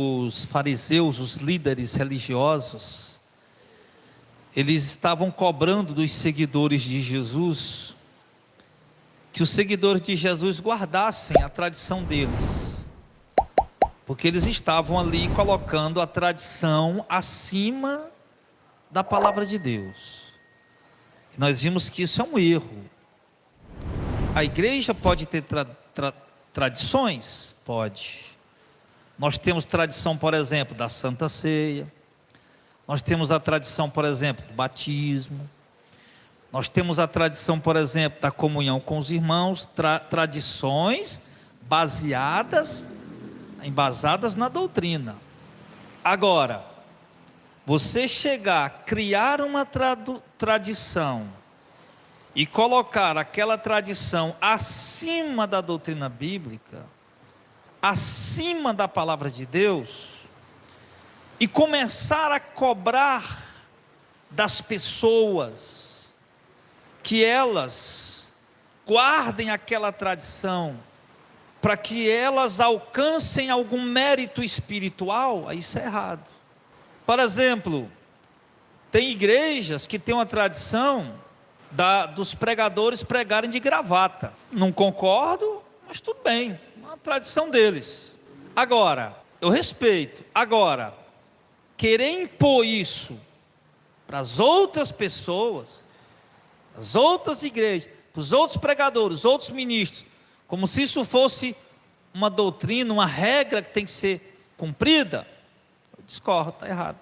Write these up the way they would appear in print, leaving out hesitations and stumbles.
Os fariseus, os líderes religiosos, eles estavam cobrando dos seguidores de Jesus que os seguidores de Jesus guardassem a tradição deles, porque eles estavam ali colocando a tradição acima da palavra de Deus. Nós vimos que isso é um erro. A igreja pode ter tradições? Pode. Nós temos tradição, por exemplo, da Santa Ceia. Nós temos a tradição, por exemplo, do batismo. Nós temos a tradição, por exemplo, da comunhão com os irmãos. Tradições embasadas na doutrina. Agora, você chegar a criar uma tradição e colocar aquela tradição acima da doutrina bíblica, acima da palavra de Deus, e começar a cobrar das pessoas que elas guardem aquela tradição, para que elas alcancem algum mérito espiritual, isso é errado. Por exemplo, tem igrejas que têm uma tradição dos pregadores pregarem de gravata. Não concordo, mas tudo bem, uma tradição deles. Agora, eu respeito. Agora, querer impor isso para as outras pessoas, as outras igrejas, para os outros pregadores, os outros ministros, como se isso fosse uma doutrina, uma regra que tem que ser cumprida, eu discordo, está errado.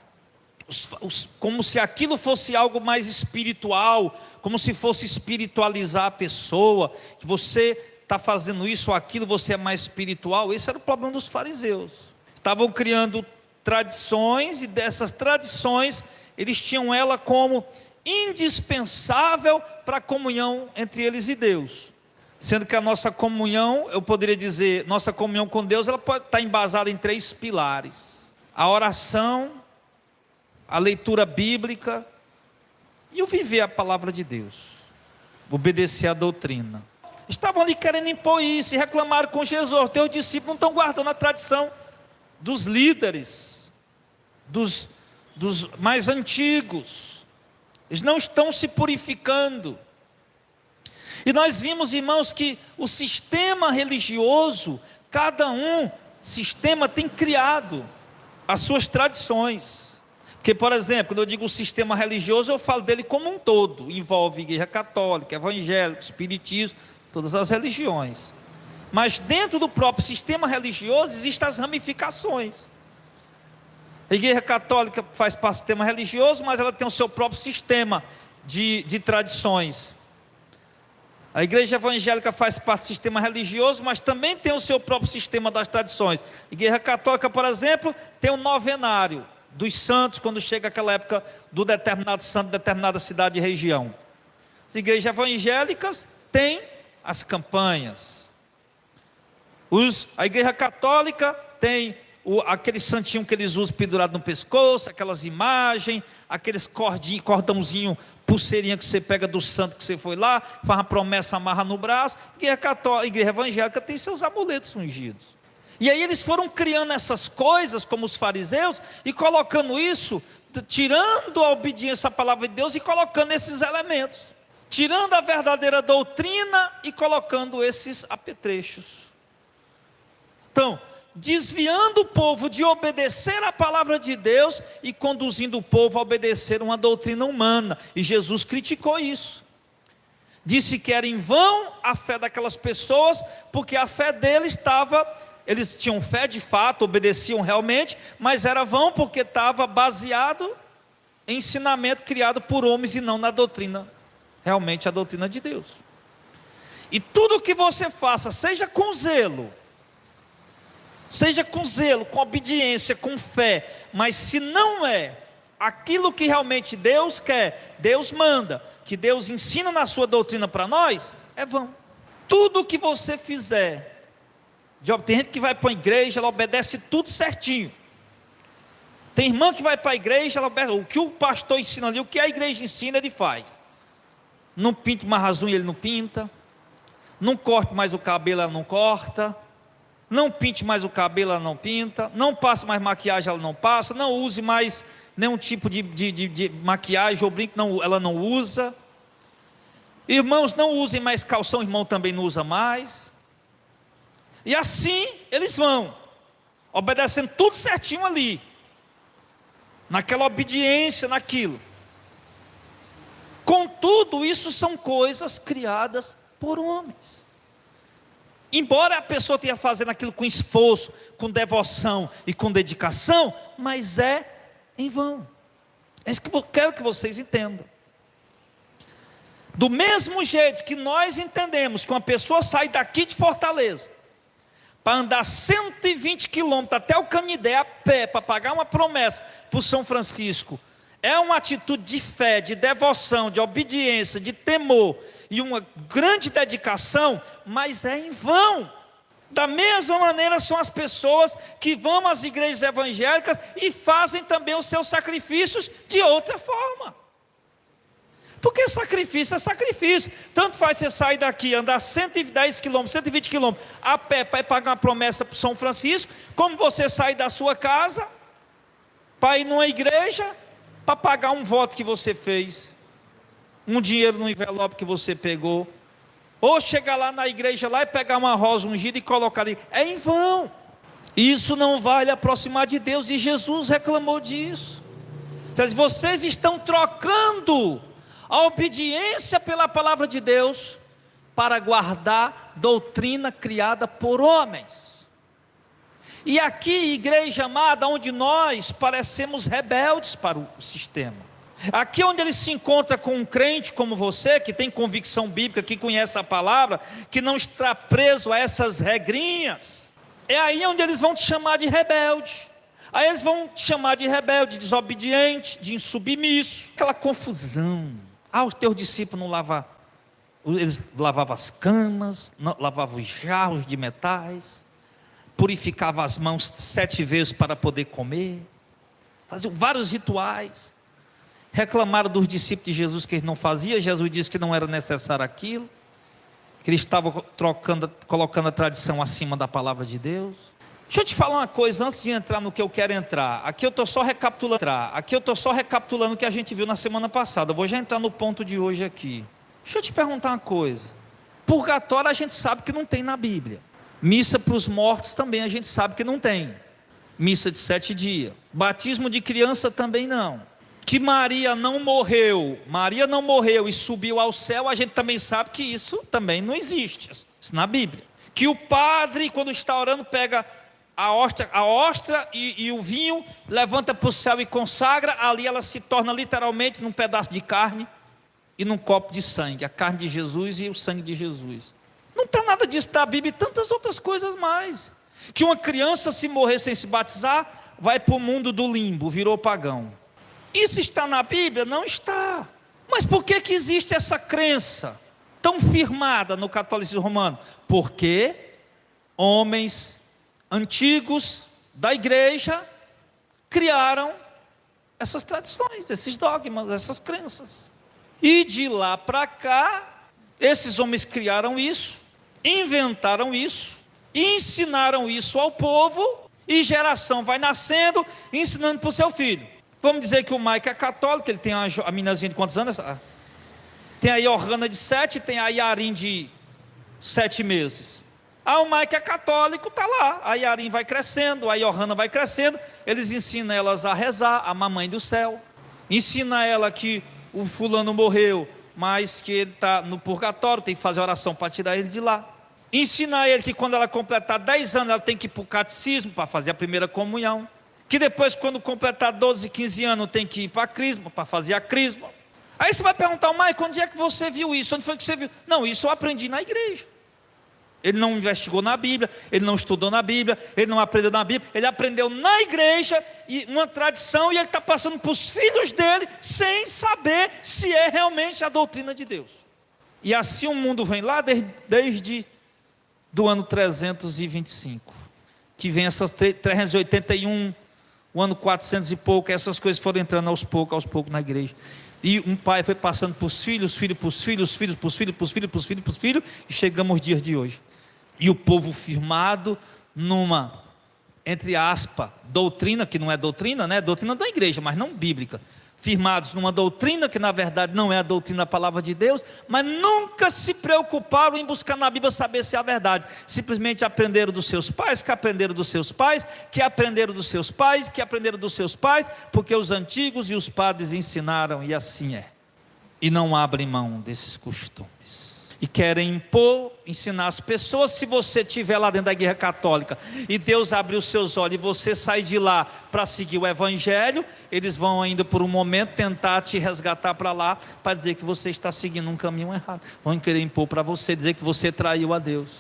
Como se aquilo fosse algo mais espiritual, como se fosse espiritualizar a pessoa, que você está fazendo isso ou aquilo, você é mais espiritual. Esse era o problema dos fariseus. Estavam criando tradições, e dessas tradições eles tinham ela como indispensável para a comunhão entre eles e Deus, sendo que a nossa comunhão, eu poderia dizer, nossa comunhão com Deus, ela pode estar embasada em 3 pilares: a oração, a leitura bíblica e o viver a palavra de Deus, obedecer a doutrina. Estavam ali querendo impor isso e reclamaram com Jesus. Teus discípulos não estão guardando a tradição dos líderes, dos mais antigos, eles não estão se purificando. E nós vimos, irmãos, que o sistema religioso, cada sistema tem criado as suas tradições. Porque, por exemplo, quando eu digo o sistema religioso, eu falo dele como um todo. Envolve igreja católica, evangélica, espiritismo, todas as religiões. Mas dentro do próprio sistema religioso existem as ramificações. A igreja católica faz parte do sistema religioso, mas ela tem o seu próprio sistema de tradições. A igreja evangélica faz parte do sistema religioso, mas também tem o seu próprio sistema das tradições. A igreja católica, por exemplo, tem o novenário dos santos, quando chega aquela época do determinado santo, determinada cidade e região. As igrejas evangélicas têm as campanhas. A igreja católica tem aquele santinho que eles usam pendurado no pescoço, aquelas imagens, aqueles cordãozinho, pulseirinha que você pega do santo que você foi lá, faz uma promessa, amarra no braço. A igreja evangélica tem seus amuletos ungidos. E aí eles foram criando essas coisas, como os fariseus, e colocando isso, tirando a obediência à palavra de Deus e colocando esses elementos, tirando a verdadeira doutrina e colocando esses apetrechos. Então, desviando o povo de obedecer a palavra de Deus e conduzindo o povo a obedecer uma doutrina humana. E Jesus criticou isso. Disse que era em vão a fé daquelas pessoas, porque a fé deles eles tinham fé de fato, obedeciam realmente, mas era vão porque estava baseado em ensinamento criado por homens e não na doutrina, realmente a doutrina de Deus. E tudo que você faça, seja com zelo, com obediência, com fé, mas se não é aquilo que realmente Deus quer, Deus manda, que Deus ensina na sua doutrina para nós, é vão. Tudo que você fizer, tem gente que vai para a igreja, ela obedece tudo certinho. Tem irmã que vai para a igreja, ela obedece o que o pastor ensina ali, o que a igreja ensina, ele faz. Não pinta mais as unhas, ele não pinta. Não corte mais o cabelo, ela não corta. Não pinte mais o cabelo, ela não pinta. Não passe mais maquiagem, ela não passa. Não use mais nenhum tipo de maquiagem ou brinco, não, ela não usa. Irmãos, não usem mais calção, irmão também não usa mais. E assim eles vão, obedecendo tudo certinho ali, naquela obediência, naquilo. Contudo, isso são coisas criadas por homens. Embora a pessoa tenha fazendo aquilo com esforço, com devoção e com dedicação, mas é em vão. É isso que eu quero que vocês entendam. Do mesmo jeito que nós entendemos que uma pessoa sai daqui de Fortaleza para andar 120 quilômetros até o Canidé a pé, para pagar uma promessa para o São Francisco, é uma atitude de fé, de devoção, de obediência, de temor e uma grande dedicação, mas é em vão. Da mesma maneira são as pessoas que vão às igrejas evangélicas e fazem também os seus sacrifícios de outra forma. Porque sacrifício é sacrifício. Tanto faz você sair daqui, andar 110 quilômetros, 120 quilômetros a pé para pagar uma promessa para São Francisco, como você sair da sua casa para ir numa igreja para pagar um voto que você fez, um dinheiro no envelope que você pegou, ou chegar lá na igreja lá e pegar uma rosa ungida e colocar ali. É em vão. Isso não vai lhe aproximar de Deus, e Jesus reclamou disso. Então, vocês estão trocando a obediência pela palavra de Deus para guardar doutrina criada por homens. E aqui, igreja amada, onde nós parecemos rebeldes para o sistema, aqui onde ele se encontra com um crente como você, que tem convicção bíblica, que conhece a palavra, que não está preso a essas regrinhas, é aí onde eles vão te chamar de rebelde. Aí eles vão te chamar de rebelde, desobediente, de insubmisso, aquela confusão. Os teus discípulos não lavavam, eles lavavam as camas, lavavam os jarros de metais, purificavam as mãos 7 vezes para poder comer, faziam vários rituais. Reclamaram dos discípulos de Jesus que eles não faziam. Jesus disse que não era necessário aquilo, que eles estavam colocando a tradição acima da palavra de Deus. Deixa eu te falar uma coisa antes de entrar no que eu quero entrar. Aqui eu estou só recapitulando o que a gente viu na semana passada. Eu vou já entrar no ponto de hoje aqui. Deixa eu te perguntar uma coisa. Purgatório a gente sabe que não tem na Bíblia. Missa para os mortos também a gente sabe que não tem. Missa de 7 dias. Batismo de criança também não. Que Maria não morreu e subiu ao céu, a gente também sabe que isso também não existe. Isso na Bíblia. Que o padre, quando está orando, pega a hóstia e o vinho, levanta para o céu e consagra, ali ela se torna literalmente num pedaço de carne e num copo de sangue, a carne de Jesus e o sangue de Jesus. Não está nada disso na Bíblia e tantas outras coisas mais. Que uma criança, se morrer sem se batizar, vai para o mundo do limbo, virou pagão. Isso está na Bíblia? Não está. Mas por que existe essa crença tão firmada no catolicismo romano? Porque homens antigos da igreja criaram essas tradições, esses dogmas, essas crenças. E de lá para cá, esses homens criaram isso, inventaram isso, ensinaram isso ao povo, e geração vai nascendo, ensinando para o seu filho. Vamos dizer que o Mike é católico, ele tem a meninazinha de quantos anos? Tem a Johanna de 7, tem a Yarin de 7 meses. O Mike é católico, está lá. A Yarin vai crescendo, a Johanna vai crescendo. Eles ensinam elas a rezar, a mamãe do céu. Ensina ela que o fulano morreu, mas que ele está no purgatório, tem que fazer oração para tirar ele de lá. Ensina ele que quando ela completar 10 anos, ela tem que ir para o catecismo para fazer a primeira comunhão. Que depois, quando completar 12, 15 anos, tem que ir para a crisma, para fazer a crisma. Aí você vai perguntar, Mike, onde é que você viu isso? Onde foi que você viu? Não, isso eu aprendi na igreja. Ele não investigou na Bíblia, ele não estudou na Bíblia, ele não aprendeu na Bíblia, ele aprendeu na igreja, e uma tradição, e ele está passando para os filhos dele, sem saber se é realmente a doutrina de Deus. E assim o mundo vem lá desde do ano 325, que vem essas 381, o ano 400 e pouco, essas coisas foram entrando aos poucos na igreja. E um pai foi passando para os filhos, filho para os filhos, filhos para os filhos, para os filhos, para os filhos, para os filhos, e chegamos aos dias de hoje. E o povo firmado numa, entre aspas, doutrina, que não é doutrina, né? Doutrina da igreja, mas não bíblica. Firmados numa doutrina que na verdade não é a doutrina da palavra de Deus, mas nunca se preocuparam em buscar na Bíblia saber se é a verdade. Simplesmente aprenderam dos seus pais, que aprenderam dos seus pais, que aprenderam dos seus pais, que aprenderam dos seus pais, porque os antigos e os padres ensinaram, e assim é. E não abrem mão desses costumes. E querem impor, ensinar as pessoas. Se você estiver lá dentro da igreja católica e Deus abrir os seus olhos e você sair de lá para seguir o evangelho, eles vão ainda por um momento tentar te resgatar para lá, para dizer que você está seguindo um caminho errado. Vão querer impor para você, dizer que você traiu a Deus.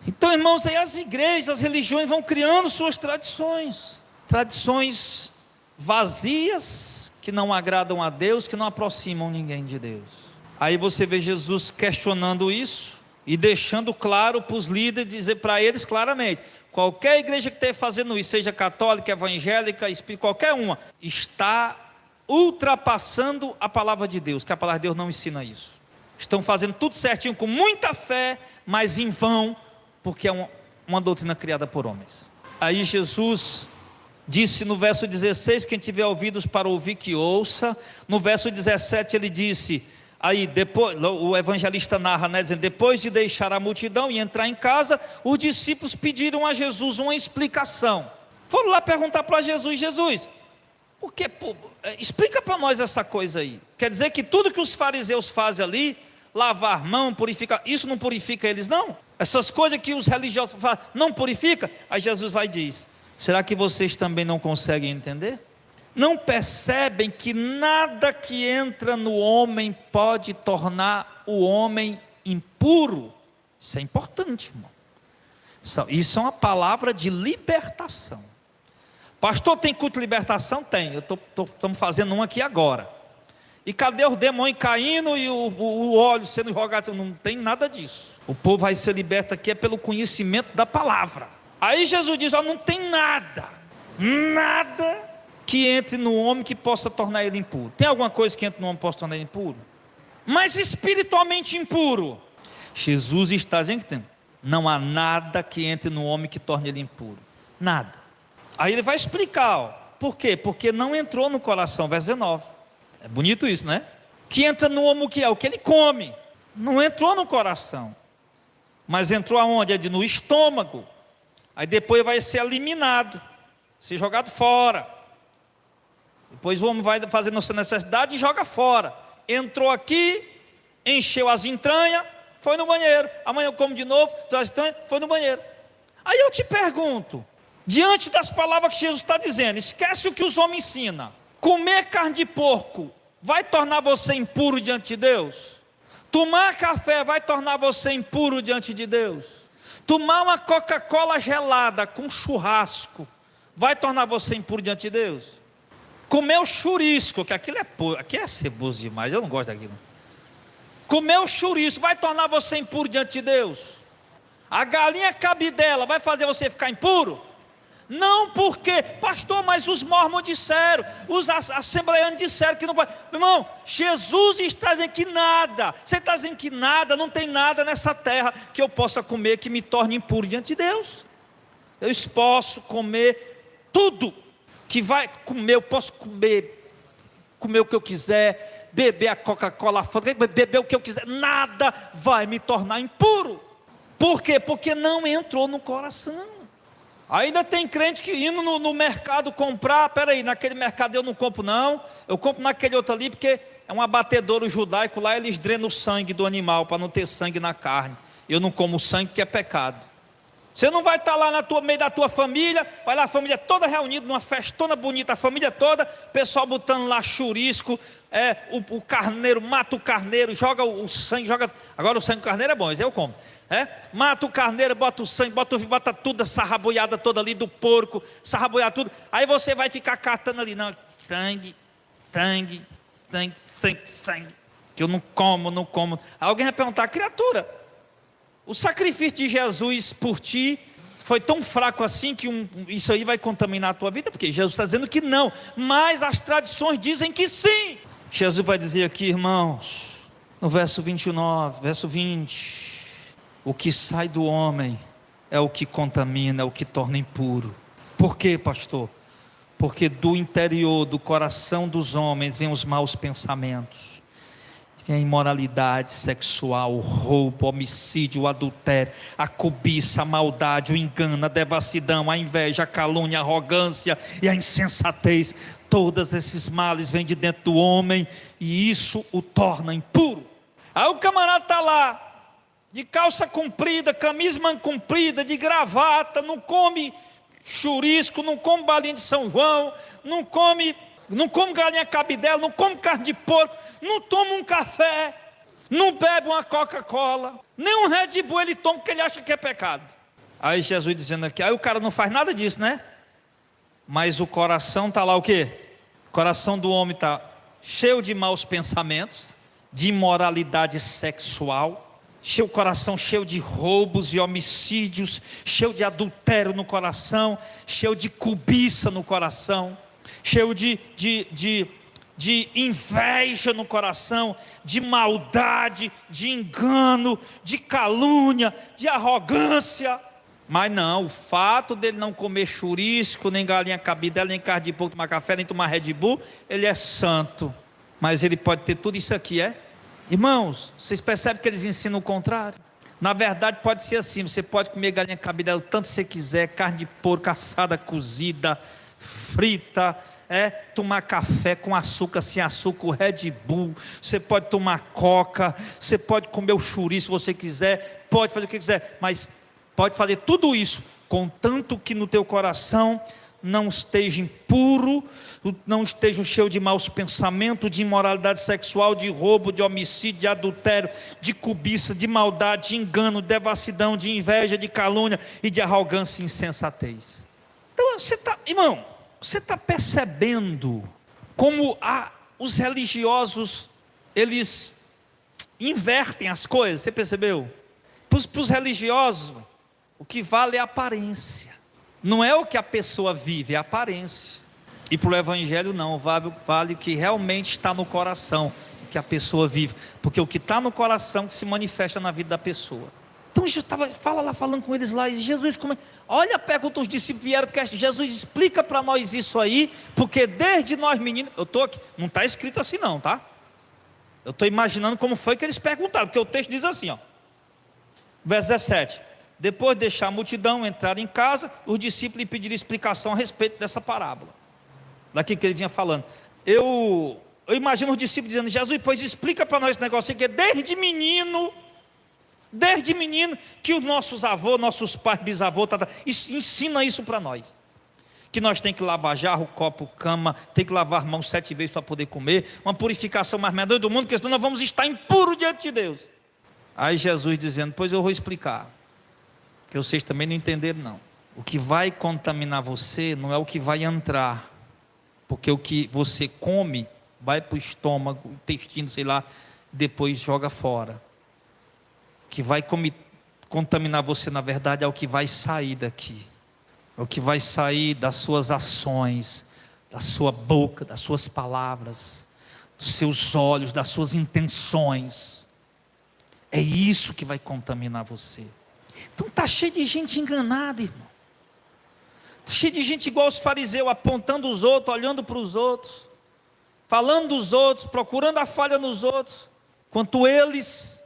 Então, irmãos, aí as igrejas, as religiões vão criando suas tradições. Tradições vazias, que não agradam a Deus, que não aproximam ninguém de Deus. Aí você vê Jesus questionando isso e deixando claro para os líderes, dizer para eles claramente: qualquer igreja que esteja fazendo isso, seja católica, evangélica, espírita, qualquer uma, está ultrapassando a palavra de Deus, que a palavra de Deus não ensina isso. Estão fazendo tudo certinho, com muita fé, mas em vão, porque é uma doutrina criada por homens. Aí Jesus disse no verso 16: quem tiver ouvidos para ouvir, que ouça. No verso 17 ele disse... Aí depois, o evangelista narra, né, dizendo: depois de deixar a multidão e entrar em casa, os discípulos pediram a Jesus uma explicação. Foram lá perguntar para Jesus: Jesus, explica para nós essa coisa aí. Quer dizer que tudo que os fariseus fazem ali, lavar mão, purificar, isso não purifica eles não? Essas coisas que os religiosos fazem, não purifica? Aí Jesus vai e diz: será que vocês também não conseguem entender? Não percebem que nada que entra no homem pode tornar o homem impuro? Isso é importante, irmão. Isso é uma palavra de libertação. Pastor, tem culto de libertação? Tem. Estamos fazendo um aqui agora. E cadê os demônios caindo e o óleo sendo jogado? Não tem nada disso. O povo vai ser liberto aqui é pelo conhecimento da palavra. Aí Jesus diz: não tem nada que entre no homem que possa tornar ele impuro. Tem alguma coisa que entre no homem que possa tornar ele impuro? Mas espiritualmente impuro, Jesus está dizendo que não há nada que entre no homem que torne ele impuro. Nada. Aí ele vai explicar, por quê? Porque não entrou no coração, verso 19. É bonito isso, né? Que entra no homem o que é? O que ele come. Não entrou no coração, mas entrou aonde? No estômago. Aí depois vai ser eliminado, ser jogado fora. Depois o homem vai fazendo a sua necessidade e joga fora. Entrou aqui, encheu as entranhas, foi no banheiro. Amanhã eu como de novo, traz entranhas, foi no banheiro. Aí eu te pergunto, diante das palavras que Jesus está dizendo, esquece o que os homens ensinam. Comer carne de porco vai tornar você impuro diante de Deus? Tomar café vai tornar você impuro diante de Deus? Tomar uma Coca-Cola gelada com churrasco vai tornar você impuro diante de Deus? Comer o chouriço, que aquilo aqui é ceboso demais, eu não gosto daquilo. Comer o chouriço vai tornar você impuro diante de Deus? A galinha cabidela vai fazer você ficar impuro? Não, porque, pastor, mas os mormons disseram, os assembleianos disseram que não pode. Irmão, Jesus está dizendo que nada, você está dizendo que nada, não tem nada nessa terra que eu possa comer que me torne impuro diante de Deus. Eu posso comer tudo que vai comer, eu posso comer o que eu quiser, beber a Coca-Cola, beber o que eu quiser, nada vai me tornar impuro. Por quê? Porque não entrou no coração. Ainda tem crente que indo no mercado comprar, peraí, naquele mercado eu não compro não, eu compro naquele outro ali, porque é um abatedouro judaico lá, eles drenam o sangue do animal, para não ter sangue na carne. Eu não como sangue porque é pecado. Você não vai estar lá no meio da tua família, vai lá a família toda reunida, numa festona bonita, a família toda, pessoal botando lá churisco, o carneiro, mata o carneiro, joga o sangue, agora o sangue do carneiro é bom, esse eu como. Mata o carneiro, bota o sangue, bota tudo, essa raboiada toda ali do porco, essa raboiada tudo, aí você vai ficar catando ali, não, sangue, que eu não como. Aí alguém vai perguntar: criatura, o sacrifício de Jesus por ti foi tão fraco assim que isso aí vai contaminar a tua vida? Porque Jesus está dizendo que não, mas as tradições dizem que sim. Jesus vai dizer aqui, irmãos, no verso 29, verso 20: o que sai do homem é o que contamina, é o que torna impuro. Por quê, pastor? Porque do interior, do coração dos homens, vêm os maus pensamentos, vem a imoralidade sexual, o roubo, o homicídio, o adultério, a cobiça, a maldade, o engano, a devassidão, a inveja, a calúnia, a arrogância e a insensatez. Todos esses males vêm de dentro do homem e isso o torna impuro. Aí o camarada está lá, de calça comprida, camisa manga comprida, de gravata, não come chorisco, não come balinha de São João, não come galinha cabidela, não come carne de porco, não toma um café, não bebe uma Coca-Cola, nem um Red Bull ele toma porque ele acha que é pecado. Aí Jesus dizendo aqui, aí o cara não faz nada disso, né? Mas o coração está lá o quê? O coração do homem está cheio de maus pensamentos, de imoralidade sexual, o coração cheio de roubos e homicídios, cheio de adultério no coração, cheio de cobiça no coração, cheio de inveja no coração, de maldade, de engano, de calúnia, de arrogância. Mas não, o fato dele não comer chorisco, nem galinha cabidela, nem carne de porco, tomar café, nem tomar Red Bull, ele é santo. Mas ele pode ter tudo isso aqui, é? Irmãos, vocês percebem que eles ensinam o contrário? Na verdade pode ser assim, você pode comer galinha cabidela o tanto você quiser, carne de porco assada, cozida, frita, tomar café com açúcar, sem açúcar, o Red Bull, você pode tomar coca, você pode comer o chouriço se você quiser, pode fazer o que quiser, mas pode fazer tudo isso, contanto que no teu coração não esteja impuro, não esteja cheio de maus pensamentos, de imoralidade sexual, de roubo, de homicídio, de adultério, de cobiça, de maldade, de engano, de devassidão, de inveja, de calúnia e de arrogância e insensatez. Então você está, irmão, você está percebendo como os religiosos, eles invertem as coisas, você percebeu? Para os religiosos, o que vale é a aparência. Não é o que a pessoa vive, é a aparência. E para o evangelho não, vale o que realmente está no coração, o que a pessoa vive. Porque o que está no coração que se manifesta na vida da pessoa. Então Jesus estava falando com eles lá, e Jesus, olha, pergunta os discípulos, vieram, Jesus explica para nós isso aí, porque desde nós meninos, eu estou aqui, não está escrito assim não, tá? Eu estou imaginando como foi que eles perguntaram, porque o texto diz assim, ó, verso 17, depois de deixar a multidão entrar em casa, os discípulos lhe pediram explicação a respeito dessa parábola, daqui que ele vinha falando. Eu imagino os discípulos dizendo, Jesus, pois explica para nós esse negócio aqui, desde menino que os nossos avós, nossos pais, bisavós, ensina isso para nós, que nós tem que lavar jarro, copo, cama, tem que lavar mãos 7 vezes para poder comer, uma purificação mais medonha do mundo, porque senão nós vamos estar impuros diante de Deus. Aí Jesus dizendo, pois eu vou explicar, que vocês também não entenderam não. O que vai contaminar você não é o que vai entrar, porque o que você come vai para o estômago, intestino, sei lá, depois joga fora. O que vai contaminar você na verdade é o que vai sair daqui, é o que vai sair das suas ações, da sua boca, das suas palavras, dos seus olhos, das suas intenções. É isso que vai contaminar você. Então está cheio de gente enganada, irmão. Cheio de gente igual os fariseus, apontando os outros, olhando para os outros, falando dos outros, procurando a falha nos outros, quanto eles,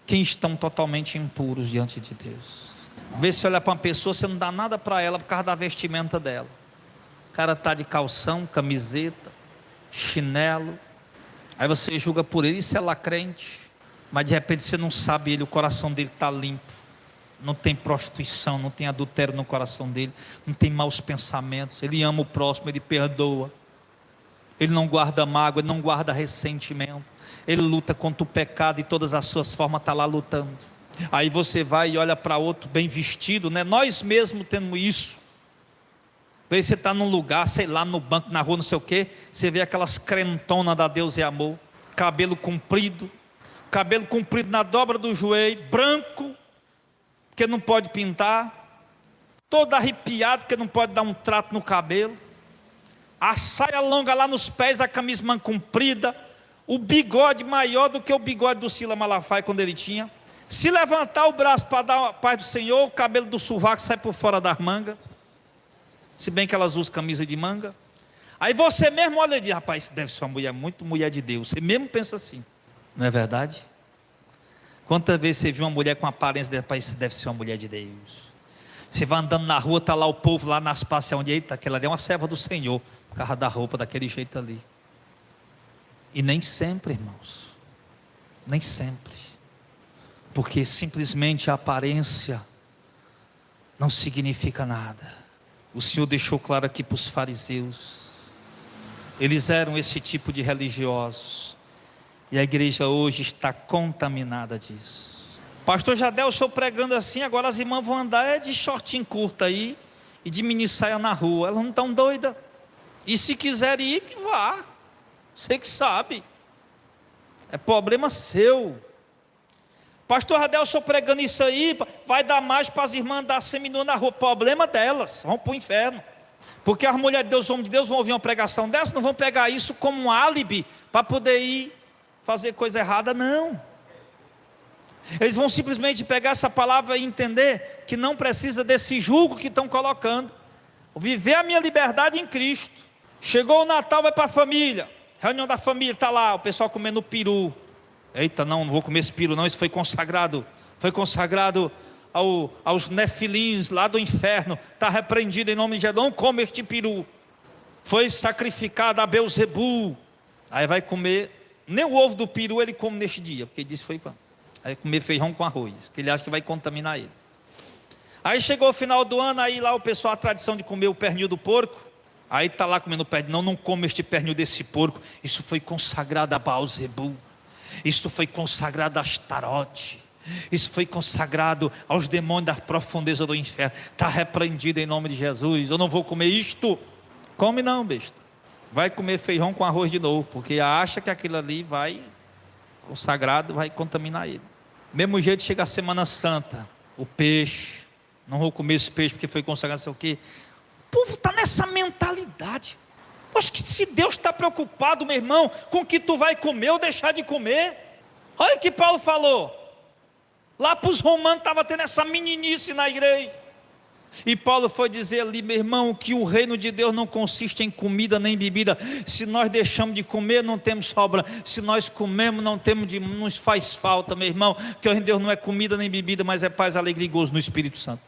quem estão totalmente impuros diante de Deus. Às vezes você olha para uma pessoa, você não dá nada para ela por causa da vestimenta dela. O cara está de calção, camiseta, chinelo, aí você julga por ele, isso é lacrente, mas de repente você não sabe o coração dele está limpo. Não tem prostituição, não tem adultério no coração dele, não tem maus pensamentos, ele ama o próximo, ele perdoa, ele não guarda mágoa, ele não guarda ressentimento, ele luta contra o pecado e todas as suas formas está lá lutando. Aí você vai e olha para outro bem vestido, né? Nós mesmos temos isso. Aí você está num lugar, sei lá, no banco, na rua, não sei o que, você vê aquelas crentonas da Deus e Amor, cabelo comprido na dobra do joelho, branco, porque não pode pintar, todo arrepiado, porque não pode dar um trato no cabelo, a saia longa lá nos pés, a camisa manga comprida, o bigode maior do que o bigode do Silas Malafaia quando ele tinha, Se levantar o braço para dar a paz do Senhor, o cabelo do sovaco sai por fora das mangas. Se bem que elas usam camisa de manga. Aí você mesmo olha e diz: rapaz, isso deve ser uma mulher, muito mulher de Deus. Você mesmo pensa assim, não é verdade? Quantas vezes você viu uma mulher com aparência de rapaz, isso deve ser uma mulher de Deus? Você vai andando na rua, está lá o povo lá nas praças, onde eita, aquela ali é uma serva do Senhor, por causa da roupa daquele jeito ali. E nem sempre, irmãos, nem sempre, porque simplesmente a aparência não significa nada. O Senhor deixou claro aqui para os fariseus, eles eram esse tipo de religiosos, e a igreja hoje está contaminada disso. Pastor Jadel, eu estou pregando assim, agora as irmãs vão andar de shortinho curto aí, e de mini saia na rua, elas não estão doidas, e se quiserem ir, que vá, você que sabe, é problema seu. Pastor Jadel, eu estou pregando isso aí, vai dar mais para as irmãs andar seminua na rua, problema delas, vão para o inferno, porque as mulheres de Deus, os homens de Deus vão ouvir uma pregação dessa, não vão pegar isso como um álibi, para poder ir fazer coisa errada, não. Eles vão simplesmente pegar essa palavra e entender que não precisa desse julgo que estão colocando. Viver a minha liberdade em Cristo. Chegou o Natal, vai para a família, reunião da família, está lá o pessoal comendo peru. Eita, não vou comer esse peru não, isso foi consagrado aos nefilins lá do inferno, está repreendido em nome de Jesus, não come este peru, foi sacrificado a Belzebu. Aí vai comer, nem o ovo do peru ele come neste dia, porque ele disse foi quando. Aí comer feijão com arroz, porque ele acha que vai contaminar ele. Aí chegou o final do ano, aí lá o pessoal, a tradição de comer o pernil do porco, aí está lá comendo o pernil, não come este pernil desse porco, isso foi consagrado a Baal-zebu, isso foi consagrado a Astarote, isso foi consagrado aos demônios da profundeza do inferno, está repreendido em nome de Jesus, eu não vou comer isto. Come não, besta, vai comer feijão com arroz de novo, porque acha que aquilo ali vai, consagrado, vai contaminar ele. Mesmo jeito chega a Semana Santa, o peixe, não vou comer esse peixe porque foi consagrado, não sei o quê. O povo está nessa mentalidade. Acho que se Deus está preocupado, meu irmão, com o que tu vai comer ou deixar de comer. Olha o que Paulo falou, lá para os romanos estava tendo essa meninice na igreja, e Paulo foi dizer ali, meu irmão, que o reino de Deus não consiste em comida nem bebida. Se nós deixamos de comer, não temos sobra. Se nós comemos, não nos faz falta, meu irmão. Que o reino de Deus não é comida nem bebida, mas é paz, alegria e gozo no Espírito Santo.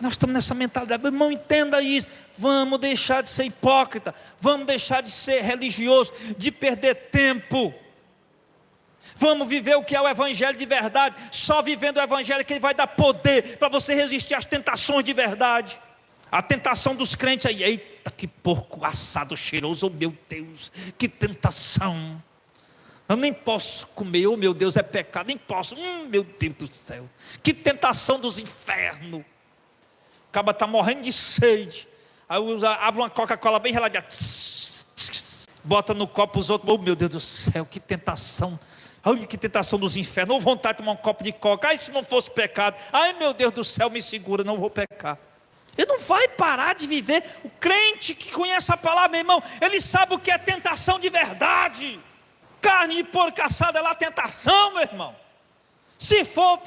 Nós estamos nessa mentalidade, meu irmão, entenda isso. Vamos deixar de ser hipócrita, vamos deixar de ser religioso, de perder tempo. Vamos viver o que é o evangelho de verdade. Só vivendo o evangelho que ele vai dar poder para você resistir às tentações de verdade. A tentação dos crentes aí, eita, que porco assado cheiroso, oh meu Deus, que tentação. Eu nem posso comer, oh meu Deus, é pecado, nem posso, meu Deus do céu, que tentação dos infernos. O cara está morrendo de sede, aí abre uma Coca-Cola bem geladinha, bota no copo os outros, oh meu Deus do céu, que tentação. Olha que tentação dos infernos, ou vontade de tomar um copo de coca, ai se não fosse pecado, ai meu Deus do céu, me segura, não vou pecar. Ele não vai parar de viver. O crente que conhece a palavra, meu irmão, ele sabe o que é tentação de verdade. Carne de porco assada é lá tentação, meu irmão. Se for,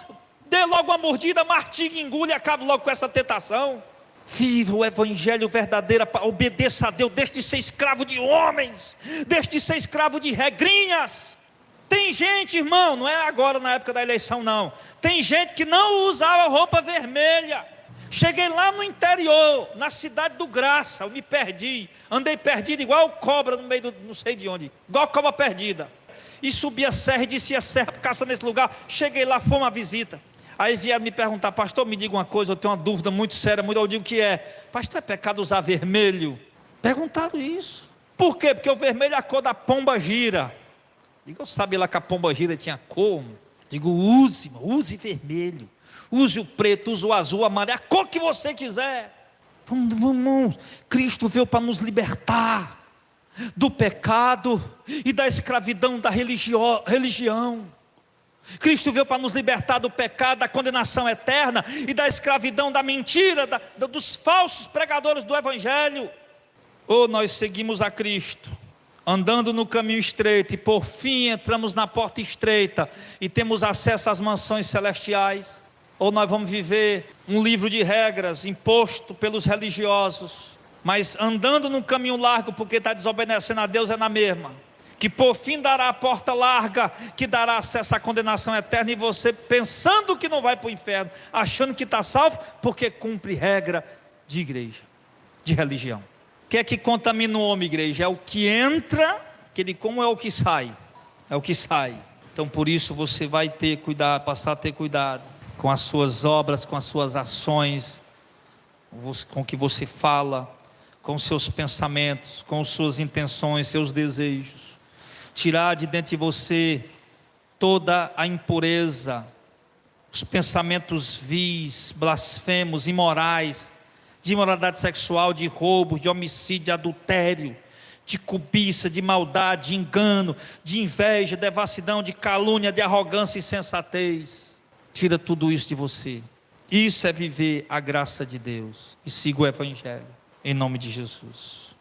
dê logo uma mordida, mastiga, engule e acabe logo com essa tentação. Viva o evangelho verdadeiro, obedeça a Deus, deixe de ser escravo de homens, deixe de ser escravo de regrinhas. Tem gente, irmão, não é agora na época da eleição não, tem gente que não usava roupa vermelha. Cheguei lá no interior, na cidade do Graça, eu me perdi, andei perdido igual cobra no meio do, não sei de onde, igual cobra perdida, e subi a serra e desci a serra, caça nesse lugar, cheguei lá, foi uma visita, aí vieram me perguntar, pastor, me diga uma coisa, eu tenho uma dúvida muito séria, eu digo o que é, pastor, é pecado usar vermelho? Perguntaram isso, por quê? Porque o vermelho é a cor da pomba gira. Digo, eu sabia lá que a pomba gira tinha cor. Digo, use vermelho, use o preto, use o azul, o amarelo, a cor que você quiser. Vamos, Cristo veio para nos libertar do pecado e da escravidão da religião. Cristo veio para nos libertar do pecado, da condenação eterna e da escravidão da mentira, dos falsos pregadores do evangelho. Ou nós seguimos a Cristo, andando no caminho estreito, e por fim entramos na porta estreita e temos acesso às mansões celestiais? Ou nós vamos viver um livro de regras imposto pelos religiosos, mas andando no caminho largo porque está desobedecendo a Deus é na mesma, que por fim dará a porta larga, que dará acesso à condenação eterna, e você pensando que não vai para o inferno, achando que está salvo, porque cumpre regra de igreja, de religião. O que é que contamina o homem, igreja? É o que entra, como é o que sai, é o que sai. Então por isso você vai ter cuidado, passar a ter cuidado com as suas obras, com as suas ações, com o que você fala, com os seus pensamentos, com as suas intenções, seus desejos. Tirar de dentro de você toda a impureza, os pensamentos vis, blasfemos, imorais, de imoralidade sexual, de roubo, de homicídio, de adultério, de cobiça, de maldade, de engano, de inveja, de devassidão, de calúnia, de arrogância e insensatez. Tira tudo isso de você. Isso é viver a graça de Deus. E siga o Evangelho, em nome de Jesus.